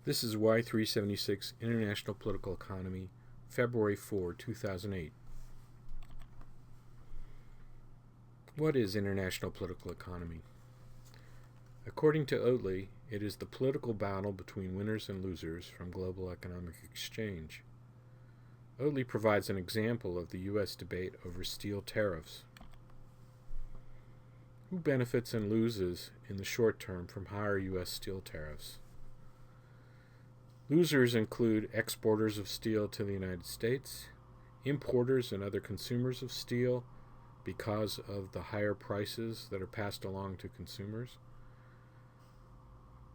This is Y376 International Political Economy, February 4, 2008. What is international political economy? According to Oatley, it is the political battle between winners and losers from global economic exchange. Oatley provides an example of the U.S. debate over steel tariffs. Who benefits and loses in the short term from higher U.S. steel tariffs? Losers include exporters of steel to the United States, importers and other consumers of steel because of the higher prices that are passed along to consumers.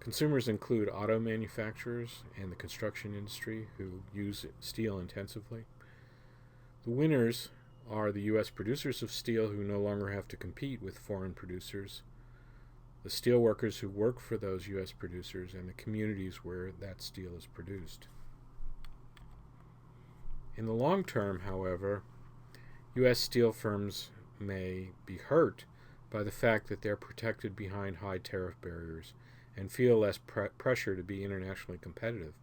Consumers include auto manufacturers and the construction industry who use steel intensively. The winners are the U.S. producers of steel who no longer have to compete with foreign producers, the steel workers who work for those U.S. producers, and the communities where that steel is produced. In the long term, however, U.S. steel firms may be hurt by the fact that they're protected behind high tariff barriers and feel less pressure to be internationally competitive.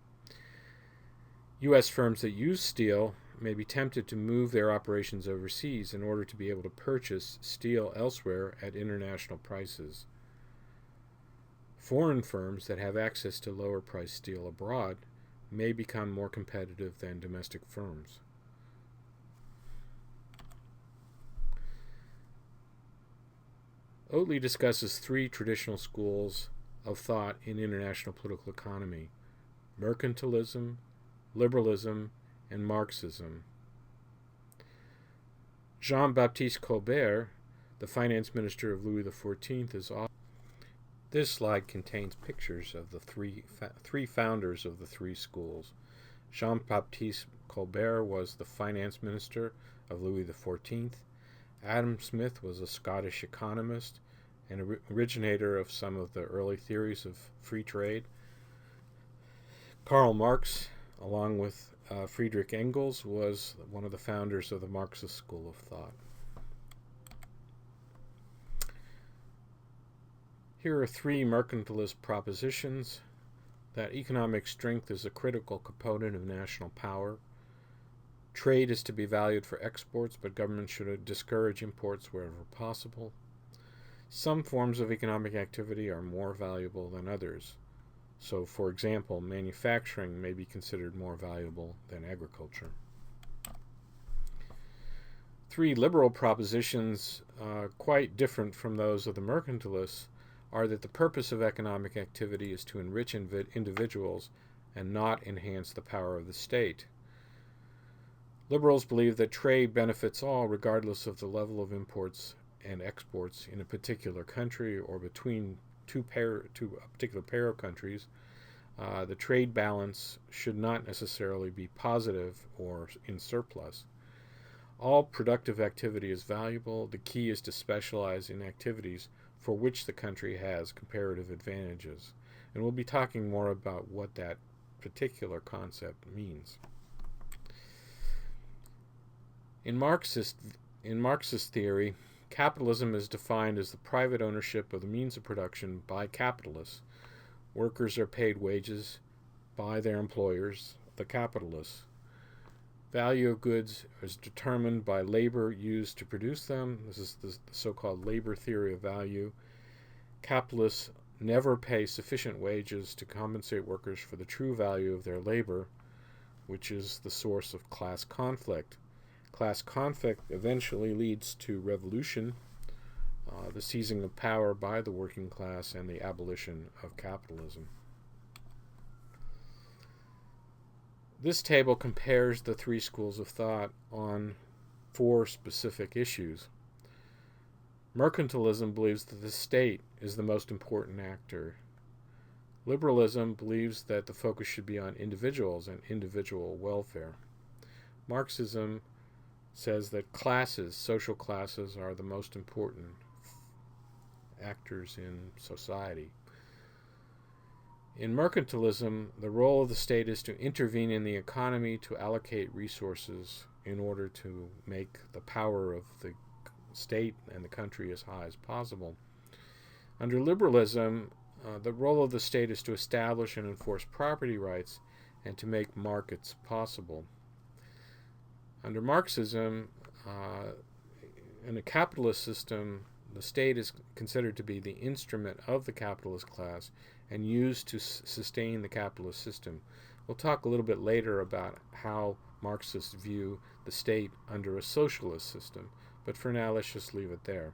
U.S. firms that use steel may be tempted to move their operations overseas in order to be able to purchase steel elsewhere at international prices. Foreign firms that have access to lower-priced steel abroad may become more competitive than domestic firms. Oatley discusses three traditional schools of thought in international political economy: mercantilism, liberalism, and Marxism. Jean-Baptiste Colbert, the finance minister of Louis XIV, is author. This slide contains pictures of the three founders of the three schools. Jean-Baptiste Colbert was the finance minister of Louis XIV. Adam Smith was a Scottish economist and originator of some of the early theories of free trade. Karl Marx, along with Friedrich Engels, was one of the founders of the Marxist school of thought. Here are three mercantilist propositions: that economic strength is a critical component of national power. Trade is to be valued for exports, but governments should discourage imports wherever possible. Some forms of economic activity are more valuable than others. So, for example, manufacturing may be considered more valuable than agriculture. Three liberal propositions, quite different from those of the mercantilists, are that the purpose of economic activity is to enrich individuals and not enhance the power of the state. Liberals believe that trade benefits all regardless of the level of imports and exports in a particular country or between a particular pair of countries. The trade balance should not necessarily be positive or in surplus. All productive activity is valuable. The key is to specialize in activities for which the country has comparative advantages. And we'll be talking more about what that particular concept means. In Marxist theory, capitalism is defined as the private ownership of the means of production by capitalists. Workers are paid wages by their employers, the capitalists. Value of goods is determined by labor used to produce them. This is the so-called labor theory of value. Capitalists never pay sufficient wages to compensate workers for the true value of their labor, which is the source of class conflict. Class conflict eventually leads to revolution, the seizing of power by the working class, and the abolition of capitalism. This table compares the three schools of thought on four specific issues. Mercantilism believes that the state is the most important actor. Liberalism believes that the focus should be on individuals and individual welfare. Marxism says that social classes, are the most important actors in society. In mercantilism, the role of the state is to intervene in the economy to allocate resources in order to make the power of the state and the country as high as possible. Under liberalism, the role of the state is to establish and enforce property rights and to make markets possible. Under Marxism, in a capitalist system, the state is considered to be the instrument of the capitalist class and used to sustain the capitalist system. We'll talk a little bit later about how Marxists view the state under a socialist system, but for now let's just leave it there.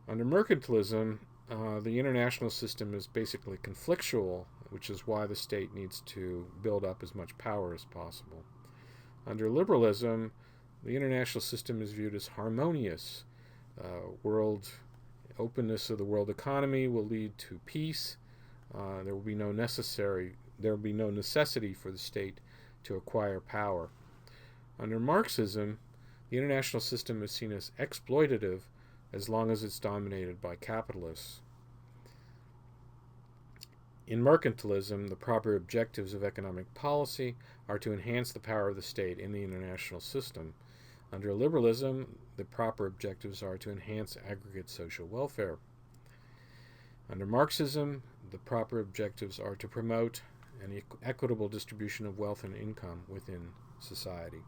Under mercantilism, the international system is basically conflictual, which is why the state needs to build up as much power as possible. Under liberalism, the international system is viewed as harmonious. World openness of the world economy will lead to peace. There will be no necessity for the state to acquire power. Under Marxism, the international system is seen as exploitative as long as it's dominated by capitalists. In mercantilism, the proper objectives of economic policy are to enhance the power of the state in the international system. Under liberalism, the proper objectives are to enhance aggregate social welfare. Under Marxism, the proper objectives are to promote an equitable distribution of wealth and income within society.